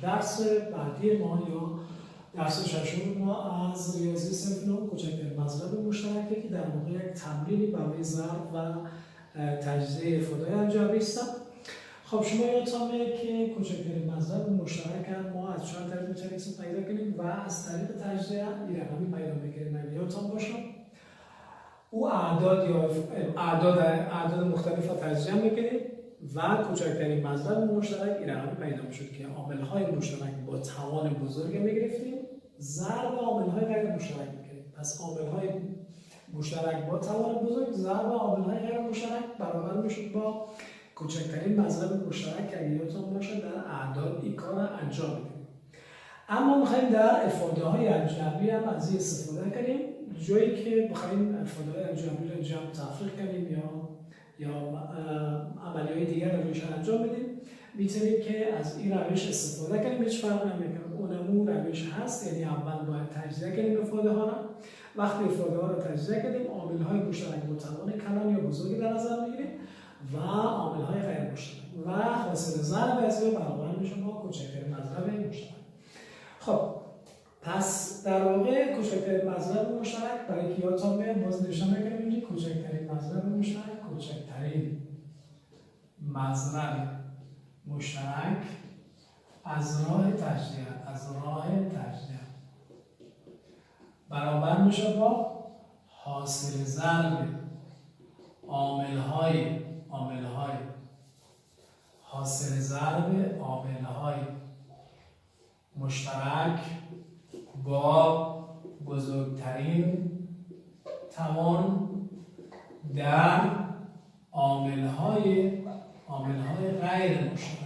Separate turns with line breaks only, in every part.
درس بعدی ما یا درس ششم ما از ریاضی صنف 9 کوچکترین مضرب مشترکه که در واقع یک تمرینی برای ضرب و تجزیه افاده‌های ارجحی است. خب شما یادتون میاد که کوچکترین مضرب مشترک ما از چهار طریق میتونیم پیدا کنیم و از طریق تجزیه این رقمی پیدا میکنیم. اگه یادتون باشه او اعداد یا اعداد مختلف را تجزیه میکنیم و کوچکترین مضرب مشترک این رقمی پیدا میشد که عامل‌های مشترک با توان بزرگ میگرفتیم ضرب عامل‌های غیر مشترک میکنیم. پس عامل‌های مشترک با توان بزرگ ضرب عامل‌های غیر مشترک برابر میشد با کوچکترین مضرب مشترک که اگه یادتون باشه در اعداد این کار را انجام میدیم. اما میخوایم در افاده‌های الجبری هم از این استفاده کنیم، جایی که بخوایم افاده‌های الجبری رو جمع تفریق کنیم یا عملیات دیگر روش انجام بدیم، میتونیم که از این روش استفاده کنیم. هیچ فرقی نمیکنه، اونمون روش هست، یعنی اول باید تجزیه کنیم افاده‌ها را. وقتی افاده‌ها را تجزیه کنیم عامل‌های مشترک با توان کلان یا بزرگی در نظر میگیریم و عامل‌های غیر مشترک و حاصل ضرب از این برابر میشه با کوچکترین مضرب مشترک. خب پس در واقع کوچکترین مضرب مشترک برای که یادتون بیاد باز نشون میکنیم که کوچکترین مضرب مشترک کوچکترین مضرب مشترک از راه تجزیه برابر میشه با حاصل ضرب عامل‌های حاصل ضرب عامل‌های مشترک با بزرگترین توان در عامل‌های غیر مشترک.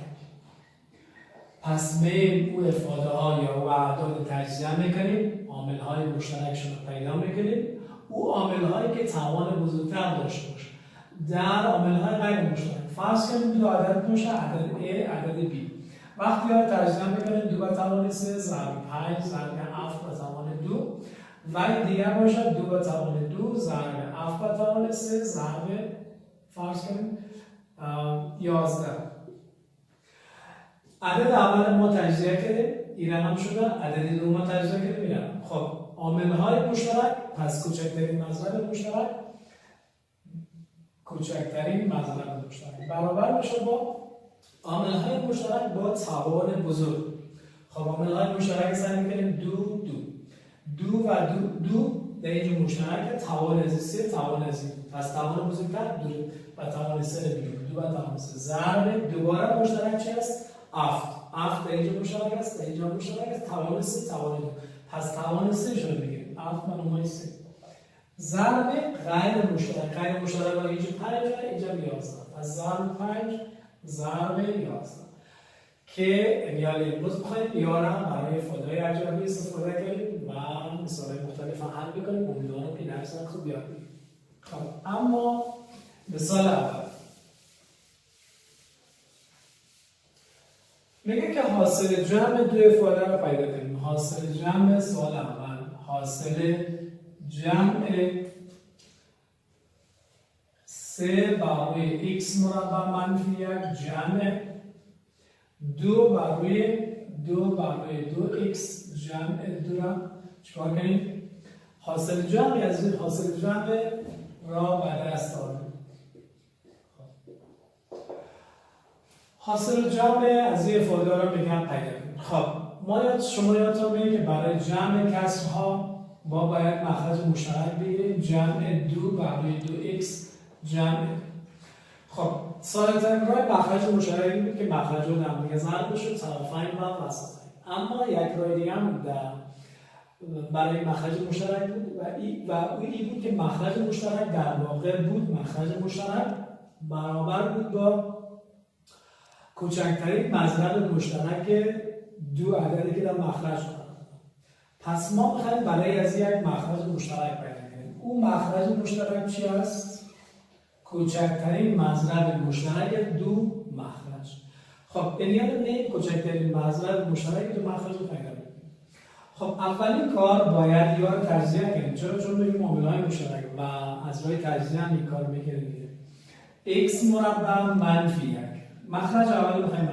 پس میل او افاده‌ها یا او اعداد تجزیه میکنیم، عامل‌های مشترکشون رو پیدا میکنیم، او عامل‌هایی که توان بزرگتر داشته باشه در عامل‌های غیر مشترک. فرض کنیم دو عدد باشه، عدد A عدد B. وقتی ها تجزیه میکنیم 2 به توان 3 ضرب 5 ضرب 7 به توان 2 و دیگر باشه 2 به توان 2 ضرب 7 به توان 3 ضرب فرض کنیم 11. عدد اول ما تجزیه کردیم این رقم شده، عدد دو ما تجزیه کردیم این رقم. خب عامل‌های مشترک، پس کوچکترین مضرب مشترک برابر میشه با عامل‌های مشترک با توان بزرگ. خب عامل‌های مشترک سعی می‌کنیم دو در اینجا مشترک، توان از 3 توان از 2، پس توان بزرگتر 2 و توان 3 بیرون 2 و توان 3 ضرب دوباره مشترک چی است؟ 7 در اینجا مشترک است، در اینجا مشترک است، توان 3 توان 2، پس توان 3 شو میگیریم 7 منومای 3 ضرب غیر مشترک و اینجا 5 اینجا 11، پس ضرب 5 ضرب 11 که امیال امروز بخواهیم بیارم برای افاده‌های ارجحی استفاده کنیم و مثالهای مختلف حل بکنیم. امیدوارم که درس خوب یاد بگیریم. خب اما مثال اول میگه که حاصل جمع دو افاده رو پیدا کنیم. حاصل جمع سوال اول، حاصل جمع 3 بر روی x مربع منفی 1 جمع 2 بر روی 2x جمع 2 را چکار کنیم؟ حاصل جمع از این حاصل جمع را به دست آوریم. حاصل جمع از این افاده را میگم پیدا کنیم. خب شما یادتون میاد که برای جمع کسرها ما باید مخرج مشترک بگیریم، جمع 2 بر روی 2x جمع. خب ساده‌ترین راه مخرج مشترک بود که مخرج رو در هم دیگه ضرب بشه طرفین و وسطین. اما یک راه دیگه هم برای مخرج مشترک بود و این بود که مخرج مشترک در واقع بود مخرج مشترک برابر بود با کوچکترین مضرب مشترک دو عددی که در مخرج قرار دارن. پس ما می‌خوایم برای از یک مخرج مشترک پیدا کنیم. اون مخرج مشترک چی است؟ کوچکترین مضرب مشترک دو مخرج. خب یعنی کوچکترین مضرب مشترک دو مخرج رو پیدا کنیم. خب اولین کار باید یا تجزیه کنیم. چون میگیم عامل‌های مشترک و از راه تجزیه هم این کار می‌کنیم. x مربع منفی 1 مخرج اول می‌خوایم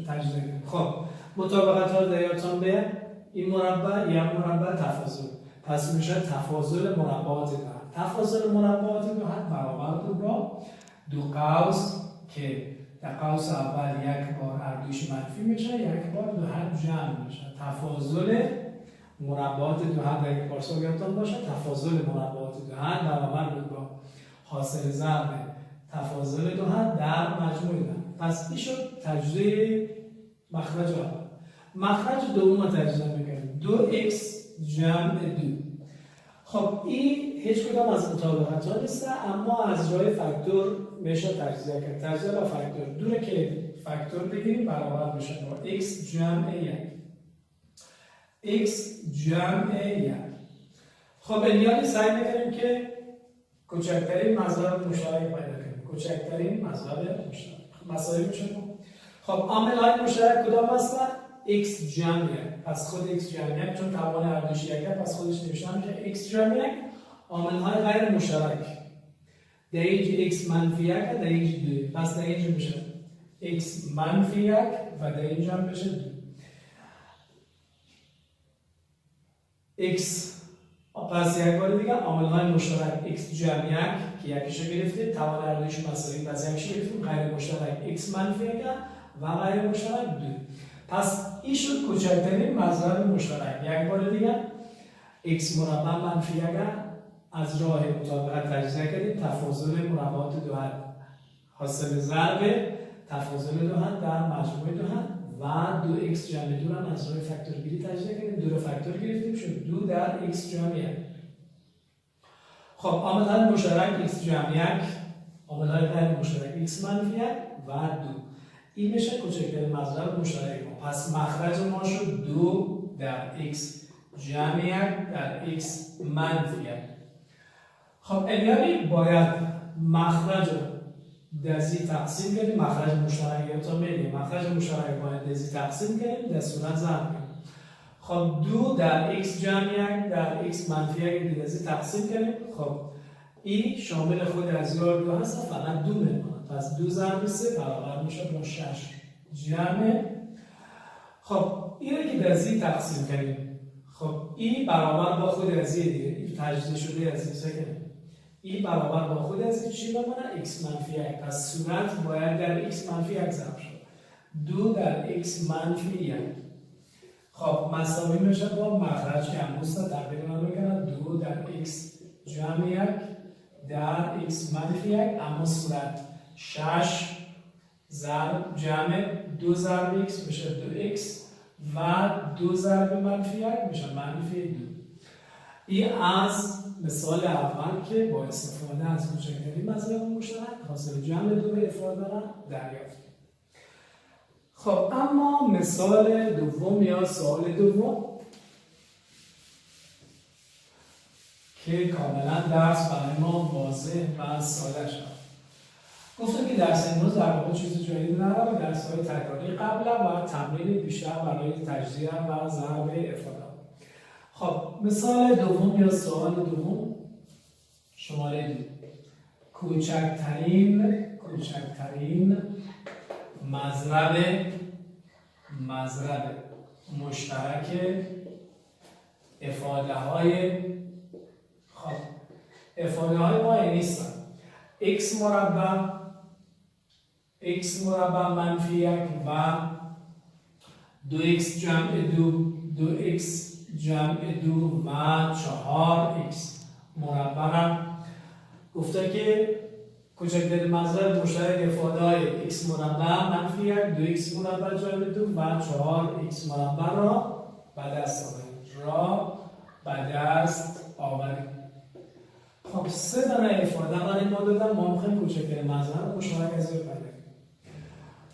تجزیه کنیم. خب مطابقت ها در یادتان به این مربع یا مربع تفاضل، پس میشه تفاضل مربعات دو حد. تفاضل مربعات دو حد برابر بود با دو قوس که در قوس اول یک بار هر دوش منفی میشه، یک بار دو حد جمع میشه. تفاضل مربعات دو حد در یک پارسال یادتان باشه، تفاضل مربعات دو حد برابر بود با حاصل ضرب تفاضل دو حد در مجموع دو حد. پس این شد تجزیه مخرج اول. مخرج دوم رو تجزیه میکنیم، 2x جمع 2. خب این هیچ کدام از مطابقت ها نیست، اما از جای فاکتور میشه تجزیه کرد. تجزیه با فاکتور دوره که فاکتور بگیریم برابر میشه با x جمع 1. x جمع 1. خب یعنی سعی میکنیم که کوچکترین مضرب مشترک پیدا کنیم. کوچکترین مضرب مشترک. مسائل میشه. خب عامل های مشترک کدام هستن؟ x جمع 1. پس خود x جمع 1 چون توان هر دوش یکه، پس خودش نوشتم که x جمع 1. عامل های غیر مشترک در اینج x منفی 1 در اینج 2. پس در اینج میشه x منفی 1 و در اینج هم میشه 2. x پس یک بار دیگه عامل های مشترک x جمع 1 که یکیشو گرفتیم، توان هر دوش مساوی، پس یکیشو گرفتیم، غیر مشترک x منفی 1 و غیر مشترک 2. پس این شد کوچکترین مضرب مشترک. یک بار دیگه x مربع منفی 1 از راه مطابقت تجزیه کردیم، تفاضل مربعات دو حد حاصل ضرب تفاضل دو حد در مجموع دو حد و 2x جمع 2 هم از راه فاکتورگیری تجزیه کردیم. 2 رو فاکتور گرفتیم شد 2 در x جمع 1. خب عامل مشترک x جمع 1، عامل غیر مشترک x منفی 1 و 2. این میشه کوچکترین مضرب مشترک ما. پس مخرج ما شد 2 در x جمع 1 در x منفی 1. خب یعنی باید مخرج رو دزی تقسیم کنیم. مخرج مشترک یادتان میاد، مخرج مشترک باید دزی تقسیم کنیم، در صورت ضرب کنیم. خب 2 در x جمع 1 در x منفی 1 دزی تقسیم کنیم. خب این شامل خود از یار 2 هست، فقط 2 میمونه. پس 2 ضرب 3 برابر میشه با 6 جمع. خب اینو که دزی تقسیم کنیم، خب این برابر با خود از دیگه، این تجزیه شده از این سکنه. این برابر با خود از چی بمونه؟ x منفی 1. پس صورت باید در x منفی 1 ضرب شد. 2 در x منفی 1. خب مساوی میشه با مخرج که امروز تقریبا میکنه 2 در x جمع 1 در x منفی 1. اما صورت 6 ضرب جمع 2 ضرب x میشه 2x و 2 ضرب منفی 1 میشه منفی 2. این از مثال اول که با استفاده از کوچکترین مضرب مشترک حاصل جمع 2 به افراد را دریافت. خب اما مثال دوم یا سوال دوم که کاملا درس برای ما واضح و ساده شد. گفتم که درس امروز در واقع چیز جدید نداره، درس‌های تکراری قبلا و تمرین بیشتر برای تجزیه و ضرب افراد. خب مثال دوم یا سوال دوم شماره 2. کوچکترین مضرب مشترک افاده های ما نیستن. x مربع منفی 1 و 2x جمع 2x جمع 2 و 4x مربع را گفته که کوچکترین مضرب مشترک افاده های x مربع منفی 1 2x مربع جمع 2 و 4x مربع را به دست آوریم. خب 3 دانه افاده برای ما دادن، ما میخوایم کوچکترین مضرب مشترک از این پیدا کنیم.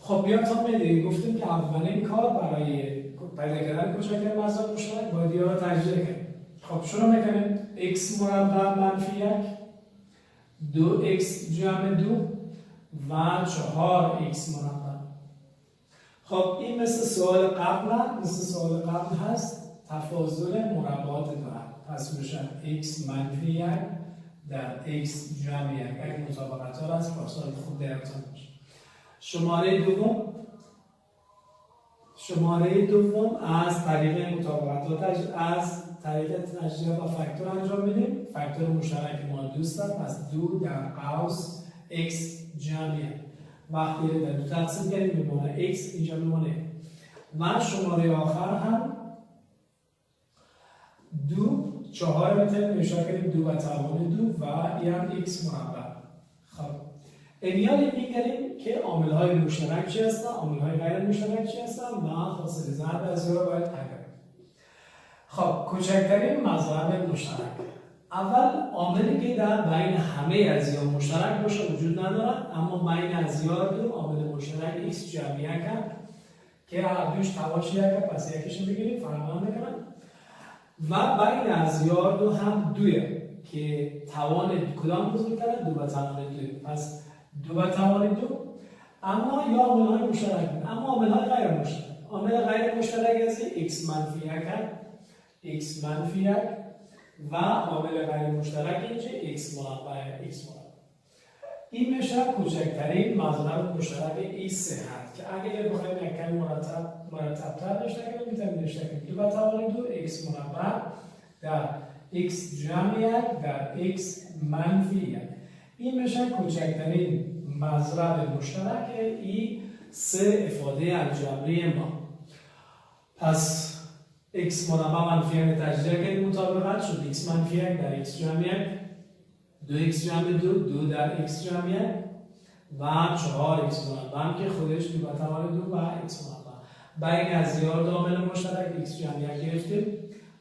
خب یادتان میاد گفتیم که اولین کار برای پیدا کردن کوچکترین مضرب مشترک باید یا را تجزیه کنیم. خب شروع میکنیم x مربع منفی 1 2x جمع 2 و 4x مربع. خب این مثل سوال قبل هست، تفاضل مربعات دو حد. پس میشه x منفی 1 در x جمع 1. اگه مطابقت ها از پاسال خود درتان باشه. شماره شماره دوم از طریق مطابقت از طریق تجزیه و فاکتور انجام میدیم. فاکتور مشترک ما دوست دارم، پس 2 در قوس x جمعیه. وقتی در 2 تقسیم کردیم میمونه x، اینجا میمونه. و شماره آخر هم 2 4 میتونیم اشاره کنیم 2 و توان 2 و این هم x مربع. خب امیال میگیم که عامل‌های مشترک چی هستن، عامل‌های غیر مشترک چی هستن و فاصله ضرب از رو باید تعیین کنیم. خب کوچکترین مضرب مشترک. اول عاملی که در بین همه اجزا مشترک باشه وجود ندارد، اما بین اجزا دو عامل مشترک x جمعیه کرد که هر دوش توانش یک پس یکیش میگیریم فرق نمیکنه. و بین اجزا دو هم دویه که توان کدام بزرگتره؟ 2 و توان 2. پس 2 و توان 2 اما یا عامل‌های مشترک، اما عامل‌های غیر مشترک. عامل غیر مشترک از x منفی 1 x منفی 1 و عامل غیر مشترک اینجا x مربع x مربع. این میشه کوچکترین مضرب مشترک این سه هست که اگر بخوایم یک کمی مرتب‌تر داشته کنیم میتونیم داشته کنیم 2 و توان 2 x مربع در x جمع 1 در x منفی 1. این میشه کوچکترین مضرب مشترک این سه افاده الجبری ما. پس x مربع منفی 1 تجزیه کنیم مطابقت شد x منفی 1 در x جمع 1 2x جمع 2 در x جمع 1 و 4x مربع که خودش 2 و توان 2 و x مربع. بین اجزا دو عامل مشترک x جمع 1 گرفتیم،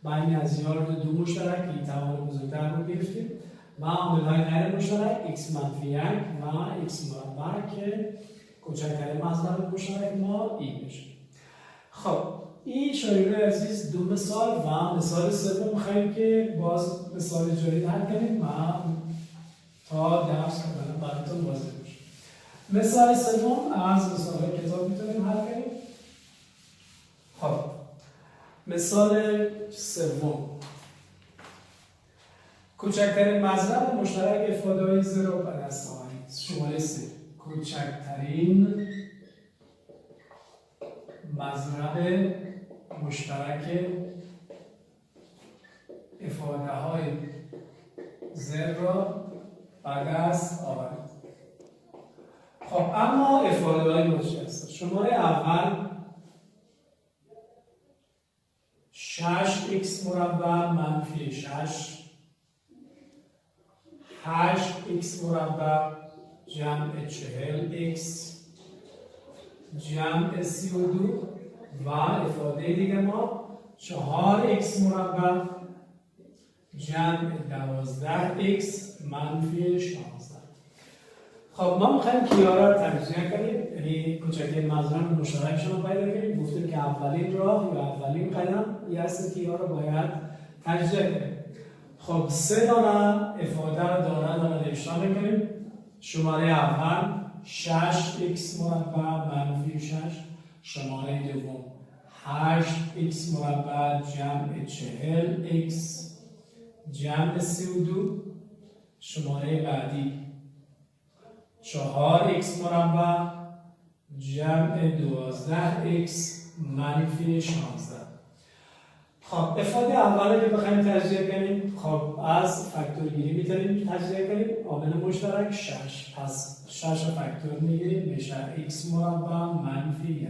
بین اجزا دو مشترک این توان بزرگتر رو گرفتیم و عامل‌های غیر مشترک x منفی 1 و x مربع که کوچکترین مضرب مشترک ما این میشه. خب این شاگردان عزیز دو مثال و مثال سوم می‌خوایم که باز مثال جدید حل کنیم و تا درس کاملا براتون واضح بشه. مثال سوم از مثال کتاب میتونیم حل کنیم. خب مثال سوم کوچکترین مضرب مشترک افاده‌های 0 به دست آورید. شماره 3 کوچکترین مضرب مشترک افاده‌های 0 را به دست آورید. خب اما افاده‌های ما چی هست؟ شماره اول 6x مربع منفی 6 8x مربع جمع 40x جمع 32 و افاده دیگه ما 4x مربع جمع 12x منفی 16. خب ما میخوایم کیارا رو تجزیه کنیم، یعنی کوچکترین مضرب مشترکشون رو پیدا کنیم. گفتیم که اولین راه یا اولین قدم یه هست که کیارا رو باید تجزیه کنیم. خب سه دانه افاده رو دانه نوشته میکنیم. شماره اول 6x مربع منفی 6، شماره دوم 8x مربع جمع 40x جمع 32، شماره بعدی 4x مربع جمع 12x منفی 16. خب افاده اولی که بخوایم تجزیه کنیم، خب از فاکتور گیری میتونیم تجزیه کنیم. عامل مشترک 6، پس 6 فاکتور میگیریم میشه x مربع منفی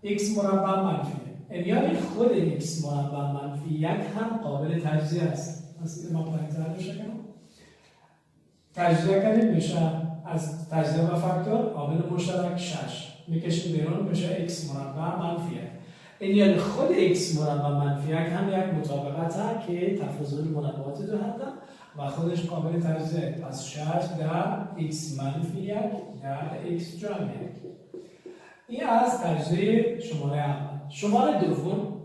1 x مربع منفی 1. یعنی خود x مربع منفی 1 هم قابل تجزیه است. پس این ما باید تجزیه کنیم. تجزیه کنیم میشه از تجزیه و فاکتور عامل مشترک 6 میکشیم بیرون میشه x مربع منفی 1. این یعنی خود x مربع منفی 1 هم یک مطابقت هست که تفاضل مربعات دو هستند و خودش قابل تجزیه. پس 6 در x منفی 1 در x جمع 1. این از تجزیه شماره اول. شماره دوم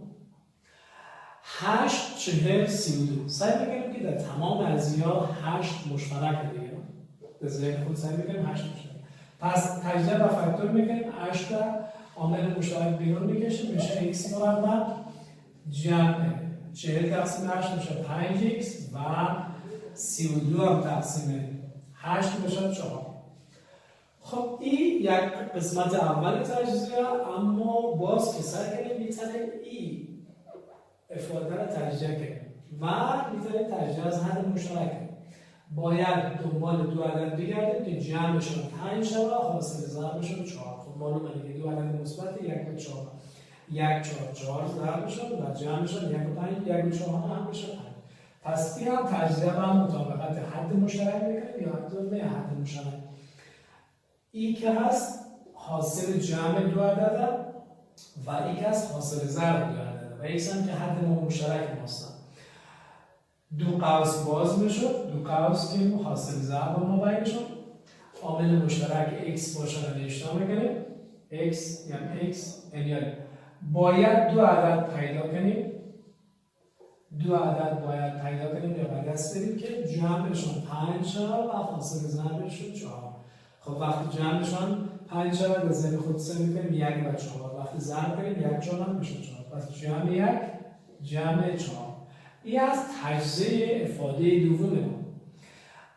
8 40 32. سعی می‌کنیم که در تمام اجزا 8 مشترک دیگه به ذهن خود سعی می‌کنیم 8 مشترک. پس تجزیه و فاکتور می‌کنیم 8 تا عامل مشترک بیرون می‌کشیم میشه x مربع جمع 40 تقسیم 8 میشه 5x و 32 هم تقسیم 8 میشه 4. خب این یک قسمت اول تجزیه، اما باز که سعی کنیم میتونیم این افاده را تجزیه کنیم و میتونیم تجزیه از حد مشترک کنیم. باید دنبال دو عدد بگردیم که جمعشون 5 شود، حاصل ضربشون 4. خب معلومه دیگه دو عدد مثبت 1 و 4. 1 4 ضربشون و جمعشون 1 و 5 1 و 4 هم میشه 5. پس این هم تجزیه با مطابقت حد مشترک میکنیم یا حد مشترک. این که هست حاصل جمع دو عدد و این که هست حاصل ضرب دو عدد و ایک هم که حد مشترک ماست. دو قوس باز میشد، دو قوس که حاصل ضرب ما بینشون عامل مشترک x باشه رو نشون میکنیم. x یعنی x یعنی باید دو عدد پیدا کنیم. دو عدد باید پیدا کنیم یا به دست بریم که جمعشون 5 شود و حاصل ضربشون 4. خب وقتی جمعشون 5 شود از ذهن خود سه میکنیم 1 و 4. وقتی ضرب کنیم 1 4 هم میشه 4. پس جمع 1 جمع 4. این از تجزیه افاده دوم ما.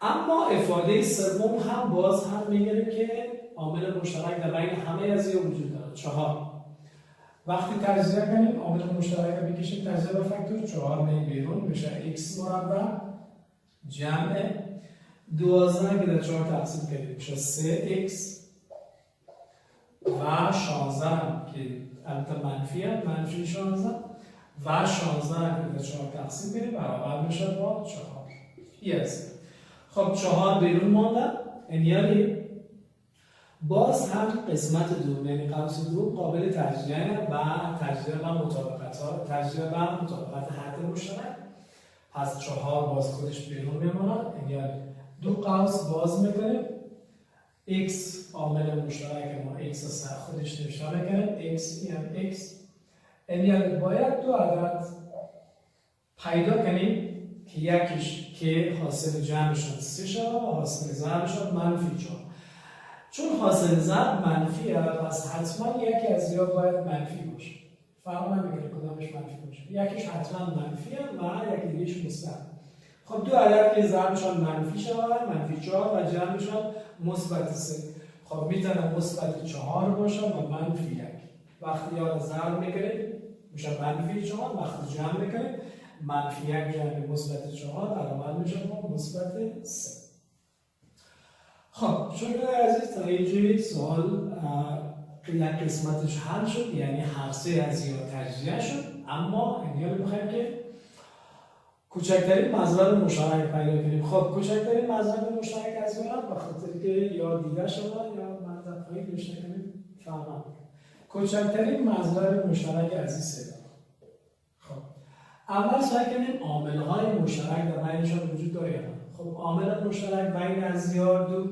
اما افاده سوم هم باز هم میگه که عامل مشترک در بین همه از یا وجود داره 4. وقتی تجزیه کنیم عامل مشترک رو بکشیم تجزیه به فاکتور 4 میگیم بیرون میشه x مربع جمع 12 که در 4 تقسیم کنیم میشه 3x و 16 که البته منفیه منفی 16 و 16 که در 4 تقسیم کنیم برابر میشه با 4. yes. خب 4 بیرون مانده یعنی باز هم قسمت دوم یعنی قوس دوم قابل تجزیه و تجزیه و مطابقت ها تجزیه و مطابقت حد مشترک. پس 4 باز خودش بیرون میماند یعنی دو قوس باز میکنیم x عامل مشترک ما x سر خودش نشون میکنیم x یعنی x یعنی باید دو عدد پیدا کنیم که یکیش که حاصل جمعشون 3 شود و حاصل ضربشون منفی 4. چون حاصل ضرب منفیه پس حتما یکی از یا باید منفی باشه. فرق نمیکنه کدامش منفی باشه. یکیش حتما منفیه و یکی دیگهش مثبت. خب دو عدد که ضربشون منفی شود منفی 4 و جمعشون مثبت 3. خب میتونه مثبت 4 باشه و منفی 1. وقتی یا ضرب میکنه میشه منفی 4. وقتی جمع میکنه منفی 1 جمع مثبت 4 برابر میشه با مثبت 3. خب شکر عزیز تا اینجا سوال یک قسمتش حل شد یعنی هر سه از یا تجزیه شد. اما اینجا میخوایم که کوچکترین مضرب مشترک پیدا کنیم. خب کوچکترین مضرب مشترک از یا به خاطر که یا دیده شد یا مضرب هایی داشته کنیم فهمم. کوچکترین مضرب مشترک از این سه. خب اول سعی کنیم عامل های مشترک در بینشون وجود داره یا نه. خب عامل مشترک بین ازیار دو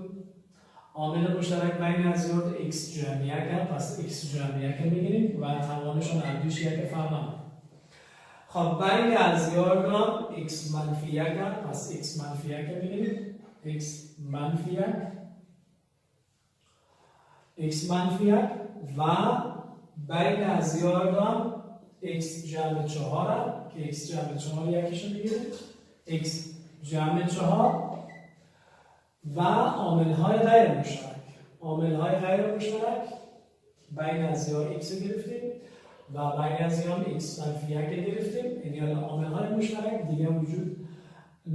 عامل مشترک بین ازیار x جمعیه که پس x جمعیه که میگیریم و توانشون اردوش یک فهمم. خب بین ازیار دارم x منفی 1 پس x منفی 1 که میگیریم x منفی 1 x منفی 1 و بین ازیار دارم x جمع 4 که x جمع 4 یکیشو میگیریم x جمع 4 و عامل‌های غیر مشترک. عامل‌های غیر مشترک بین ازیار x رو گرفتیم و بین ازیار x منفی 1 گرفتیم. یعنی عامل‌های مشترک دیگه وجود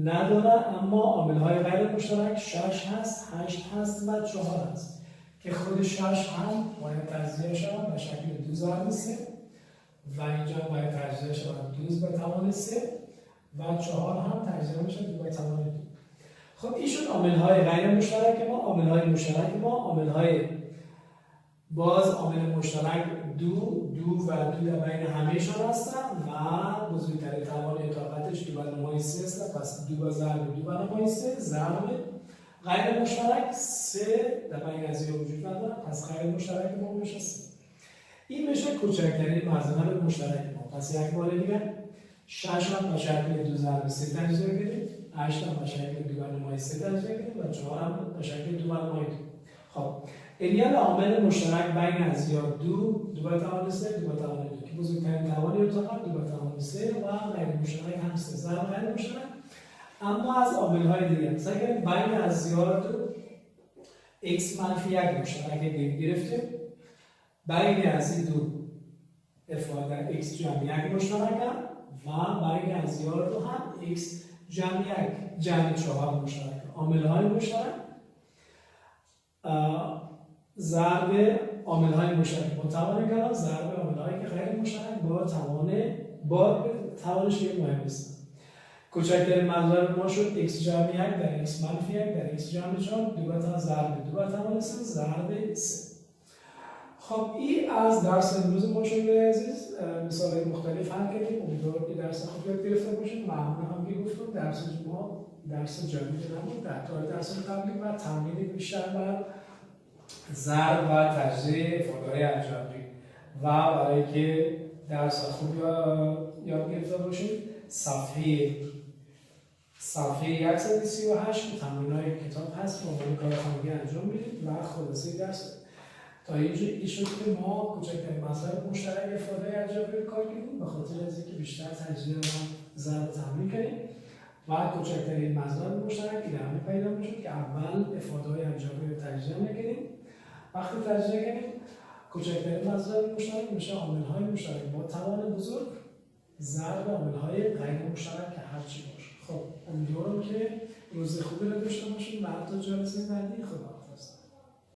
نداره اما عامل‌های غیر مشترک 6 هست 8 هست و 4 هست که خود 6 هم باید تجزیه شود به شکل 2 ضرب 3 و اینجا باید تجزیه شود 2 به توان 3 و 4 هم تجزیه میشه 2 به توان 2. خب این شد عامل‌های غیر مشترک ما. عامل‌های مشترک ما عامل‌های باز عامل مشترک دو در بین همه‌شان هستن و بزرگترین توان اطابقش 2 به نمای 3 است. پس 2 به ضرب 2 به نمای 3 ضرب غیر مشترک 3 در بین از وجود نداره پس غیر مشترک ما میشه 3. این میشه کوچکترین مضرب مشترک ما. پس یک بار دیگه 6 هم به شکل 2 ضرب 3 تجزیه کنیم 8 هم به شکل 2 به نمای 3 تجزیه کنیم و 4 هم به شکل 2 به نمای 2. خب این عامل مشترک بین از یا 2 به توان 3 2 به توان 2 که بزرگترین توان ارتفاع 2 به توان 3 و غیر مشترک هم 3 ضرب غیر مشترک. اما از عامل‌های دیگه سعی کنیم بین از یا 2 x منفی 1 مشترک گرفتیم. برای از این دو افاده x جمع 1 مشترکم و برای از یار دو هم x جمع 1 جمع 4 مشترک. عامل‌های مشترک ضرب عامل‌های مشترک با توان کلان ضرب عامل‌هایی که غیر مشترک با توانش یک مهم نیست. کوچکترین مضرب ما شد x جمع 1 در x منفی 1 در x جمع 4 دو بر ضرب دو بر توان 3 ضرب 3. خب این از درس امروز ما شد عزیز. مثال‌های مختلف حل کردیم. امیدوارم که درس خوب یاد گرفته باشید. ممنون هم که گفتم درس ما درس جدید نبود. در طول درس قبلی و تمرین بیشتر بر ضرب و تجزیه افاده‌های الجبری و برای که درس خوب یاد گرفته باشید صفحه 138 که تمرین‌های کتاب هست و عنوان کار خانگی انجام میدید و خلاصه درس تا اینجا شد که ما کوچکترین مضرب مشترک افاده الجبری کار کردیم به خاطر از اینکه بیشتر تجزیه و ضرب تمرین کنیم و کوچکترین مضرب مشترک که همین پیدا میشد که اول افاده‌های الجبری رو تجزیه نکنیم. وقتی تجزیه کنیم کوچکترین مضرب مشترک میشه عامل‌های مشترک با توان بزرگ ضرب عامل‌های غیر مشترک که هر چی باشه. خب امیدوارم که روز خوبی رو داشته باشید و حتی جلسه بعدی خدا